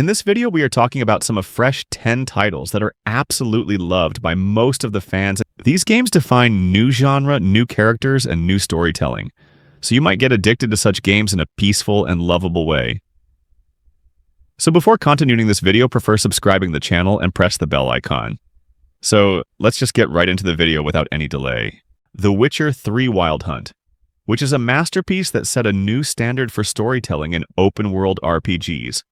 In this video, we are talking about some of fresh 10 titles that are absolutely loved by most of the fans. These games define new genre, new characters, and new storytelling, so you might get addicted to such games in a peaceful and lovable way. So before continuing this video, prefer subscribing the channel and press the bell icon. So let's just get right into the video without any delay. The Witcher 3 Wild Hunt, which is a masterpiece that set a new standard for storytelling in open-world RPGs.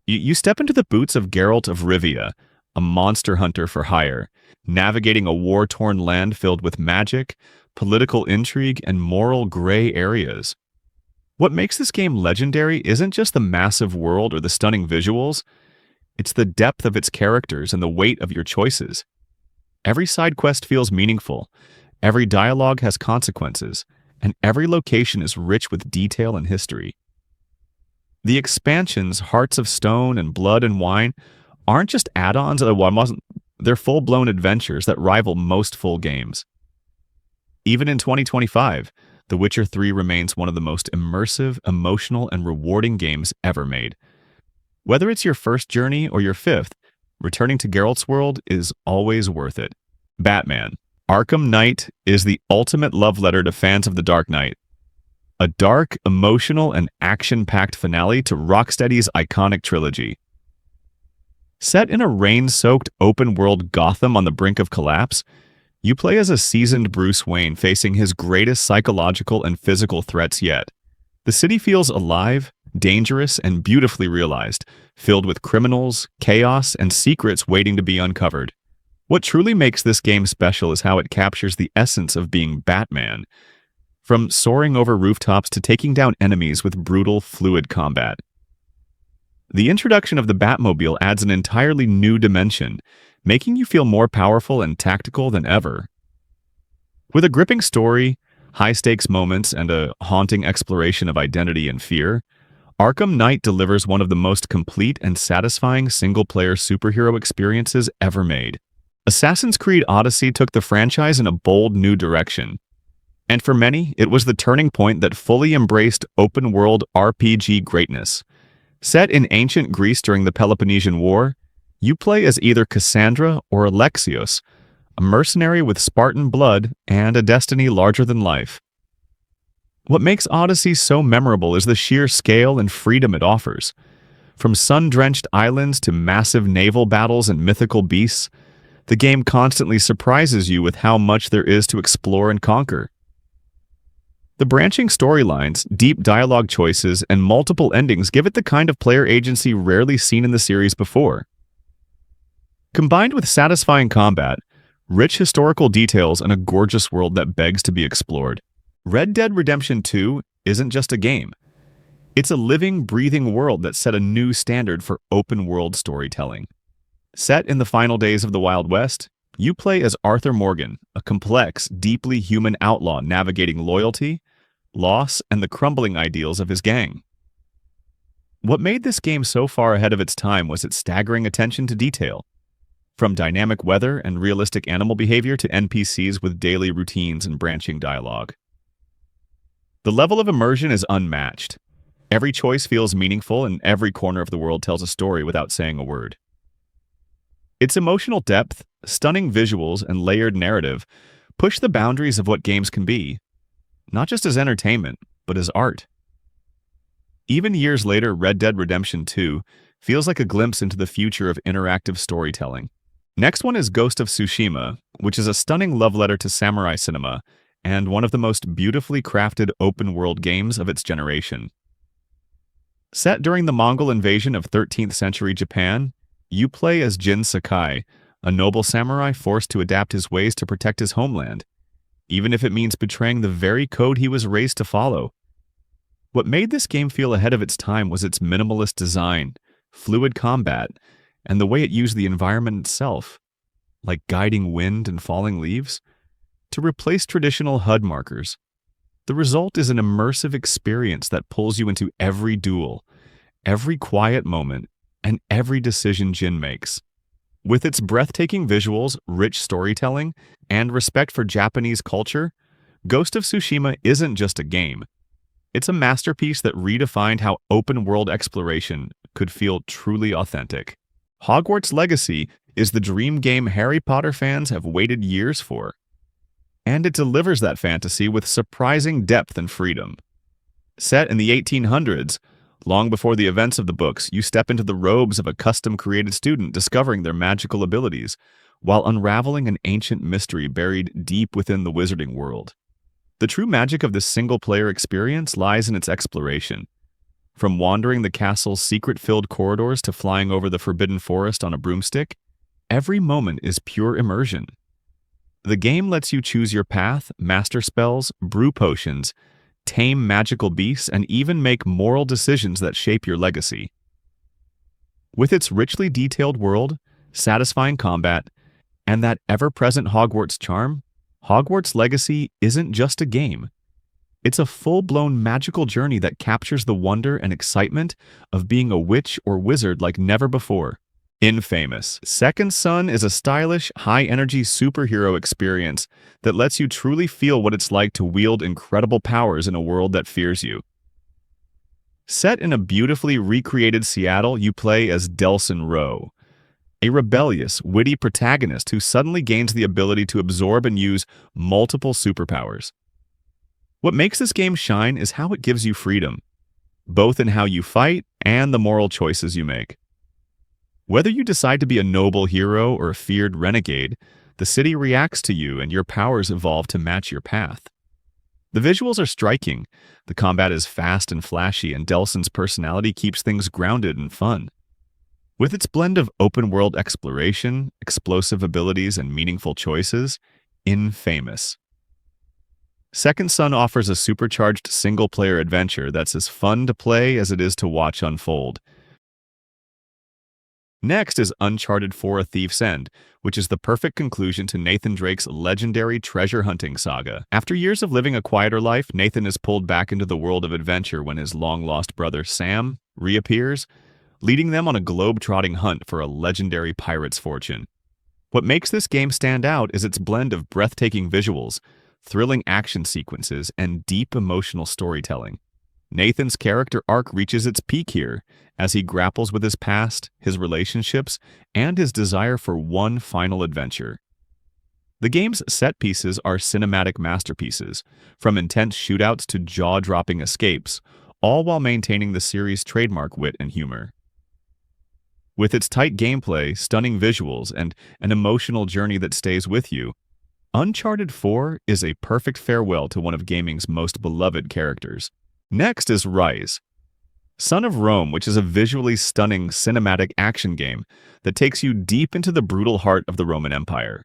You step into the boots of Geralt of Rivia, a monster hunter for hire, navigating a war-torn land filled with magic, political intrigue, and moral gray areas. What makes this game legendary isn't just the massive world or the stunning visuals, it's the depth of its characters and the weight of your choices. Every side quest feels meaningful, every dialogue has consequences, and every location is rich with detail and history. The expansions, Hearts of Stone and Blood and Wine, aren't just add-ons, they're full-blown adventures that rival most full games. Even in 2025, The Witcher 3 remains one of the most immersive, emotional, and rewarding games ever made. Whether it's your first journey or your fifth, returning to Geralt's world is always worth it. Batman: Arkham Knight is the ultimate love letter to fans of The Dark Knight. A dark, emotional, and action-packed finale to Rocksteady's iconic trilogy. Set in a rain-soaked open-world Gotham on the brink of collapse, you play as a seasoned Bruce Wayne facing his greatest psychological and physical threats yet. The city feels alive, dangerous, and beautifully realized, filled with criminals, chaos, and secrets waiting to be uncovered. What truly makes this game special is how it captures the essence of being Batman, from soaring over rooftops to taking down enemies with brutal, fluid combat. The introduction of the Batmobile adds an entirely new dimension, making you feel more powerful and tactical than ever. With a gripping story, high-stakes moments, and a haunting exploration of identity and fear, Arkham Knight delivers one of the most complete and satisfying single-player superhero experiences ever made. Assassin's Creed Odyssey took the franchise in a bold new direction. And for many, it was the turning point that fully embraced open-world RPG greatness. Set in ancient Greece during the Peloponnesian War, you play as either Cassandra or Alexios, a mercenary with Spartan blood and a destiny larger than life. What makes Odyssey so memorable is the sheer scale and freedom it offers. From sun-drenched islands to massive naval battles and mythical beasts, the game constantly surprises you with how much there is to explore and conquer. The branching storylines, deep dialogue choices, and multiple endings give it the kind of player agency rarely seen in the series before. Combined with satisfying combat, rich historical details, and a gorgeous world that begs to be explored, Red Dead Redemption 2 isn't just a game. It's a living, breathing world that set a new standard for open-world storytelling. Set in the final days of the Wild West, you play as Arthur Morgan, a complex, deeply human outlaw navigating loyalty, loss, and the crumbling ideals of his gang. What made this game so far ahead of its time was its staggering attention to detail. From dynamic weather and realistic animal behavior to NPCs with daily routines and branching dialogue. The level of immersion is unmatched. Every choice feels meaningful and every corner of the world tells a story without saying a word. Its emotional depth, stunning visuals, and layered narrative push the boundaries of what games can be, not just as entertainment, but as art. Even years later, Red Dead Redemption 2 feels like a glimpse into the future of interactive storytelling. Next one is Ghost of Tsushima, which is a stunning love letter to samurai cinema and one of the most beautifully crafted open-world games of its generation. Set during the Mongol invasion of 13th century Japan, you play as Jin Sakai, a noble samurai forced to adapt his ways to protect his homeland, even if it means betraying the very code he was raised to follow. What made this game feel ahead of its time was its minimalist design, fluid combat, and the way it used the environment itself, like guiding wind and falling leaves, to replace traditional HUD markers. The result is an immersive experience that pulls you into every duel, every quiet moment, and every decision Jin makes. With its breathtaking visuals, rich storytelling, and respect for Japanese culture, Ghost of Tsushima isn't just a game. It's a masterpiece that redefined how open-world exploration could feel truly authentic. Hogwarts Legacy is the dream game Harry Potter fans have waited years for, and it delivers that fantasy with surprising depth and freedom. Set in the 1800s, long before the events of the books, you step into the robes of a custom-created student discovering their magical abilities, while unraveling an ancient mystery buried deep within the wizarding world. The true magic of this single-player experience lies in its exploration. From wandering the castle's secret-filled corridors to flying over the forbidden forest on a broomstick, every moment is pure immersion. The game lets you choose your path, master spells, brew potions, tame magical beasts, and even make moral decisions that shape your legacy. With its richly detailed world, satisfying combat, and that ever-present Hogwarts charm, Hogwarts Legacy isn't just a game. It's a full-blown magical journey that captures the wonder and excitement of being a witch or wizard like never before. Infamous. Second Son is a stylish, high-energy superhero experience that lets you truly feel what it's like to wield incredible powers in a world that fears you. Set in a beautifully recreated Seattle, you play as Delsin Rowe, a rebellious, witty protagonist who suddenly gains the ability to absorb and use multiple superpowers. What makes this game shine is how it gives you freedom, both in how you fight and the moral choices you make. Whether you decide to be a noble hero or a feared renegade, the city reacts to you and your powers evolve to match your path. The visuals are striking, the combat is fast and flashy, and Delsin's personality keeps things grounded and fun. With its blend of open-world exploration, explosive abilities, and meaningful choices, Infamous. Second Son offers a supercharged single-player adventure that's as fun to play as it is to watch unfold. Next is Uncharted 4: A Thief's End, which is the perfect conclusion to Nathan Drake's legendary treasure-hunting saga. After years of living a quieter life, Nathan is pulled back into the world of adventure when his long-lost brother Sam reappears, leading them on a globe-trotting hunt for a legendary pirate's fortune. What makes this game stand out is its blend of breathtaking visuals, thrilling action sequences, and deep emotional storytelling. Nathan's character arc reaches its peak here, as he grapples with his past, his relationships, and his desire for one final adventure. The game's set pieces are cinematic masterpieces, from intense shootouts to jaw-dropping escapes, all while maintaining the series' trademark wit and humor. With its tight gameplay, stunning visuals, and an emotional journey that stays with you, Uncharted 4 is a perfect farewell to one of gaming's most beloved characters. Next is Rise, Son of Rome, which is a visually stunning cinematic action game that takes you deep into the brutal heart of the Roman Empire.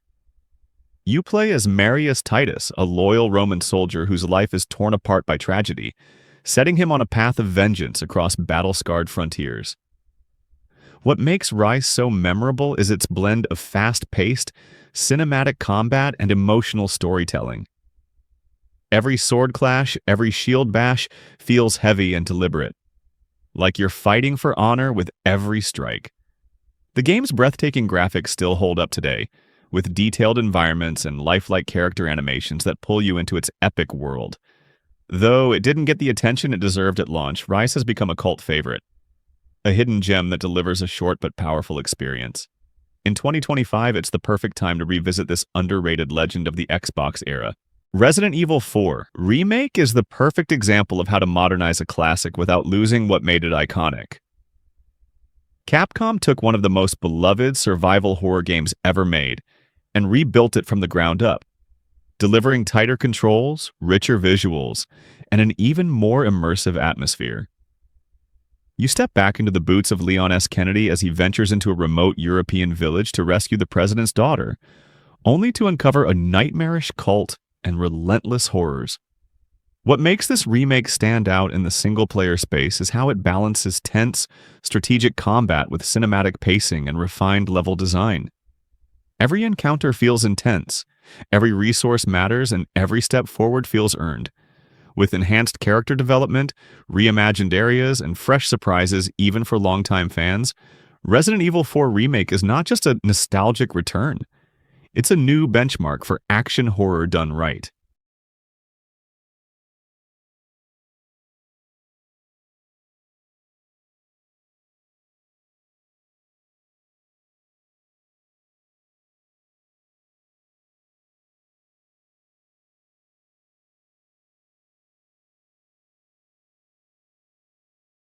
You play as Marius Titus, a loyal Roman soldier whose life is torn apart by tragedy, setting him on a path of vengeance across battle-scarred frontiers. What makes Rise so memorable is its blend of fast-paced, cinematic combat, and emotional storytelling. Every sword clash, every shield bash feels heavy and deliberate, like you're fighting for honor with every strike. The game's breathtaking graphics still hold up today, with detailed environments and lifelike character animations that pull you into its epic world. Though it didn't get the attention it deserved at launch, Rise has become a cult favorite, a hidden gem that delivers a short but powerful experience. In 2025, it's the perfect time to revisit this underrated legend of the Xbox era. Resident Evil 4 Remake is the perfect example of how to modernize a classic without losing what made it iconic. Capcom took one of the most beloved survival horror games ever made and rebuilt it from the ground up, delivering tighter controls, richer visuals, and an even more immersive atmosphere. You step back into the boots of Leon S. Kennedy as he ventures into a remote European village to rescue the president's daughter, only to uncover a nightmarish cult and relentless horrors. What makes this remake stand out in the single-player space is how it balances tense, strategic combat with cinematic pacing and refined level design. Every encounter feels intense, every resource matters, and every step forward feels earned. With enhanced character development, reimagined areas, and fresh surprises even for longtime fans, Resident Evil 4 Remake is not just a nostalgic return. It's a new benchmark for action horror done right.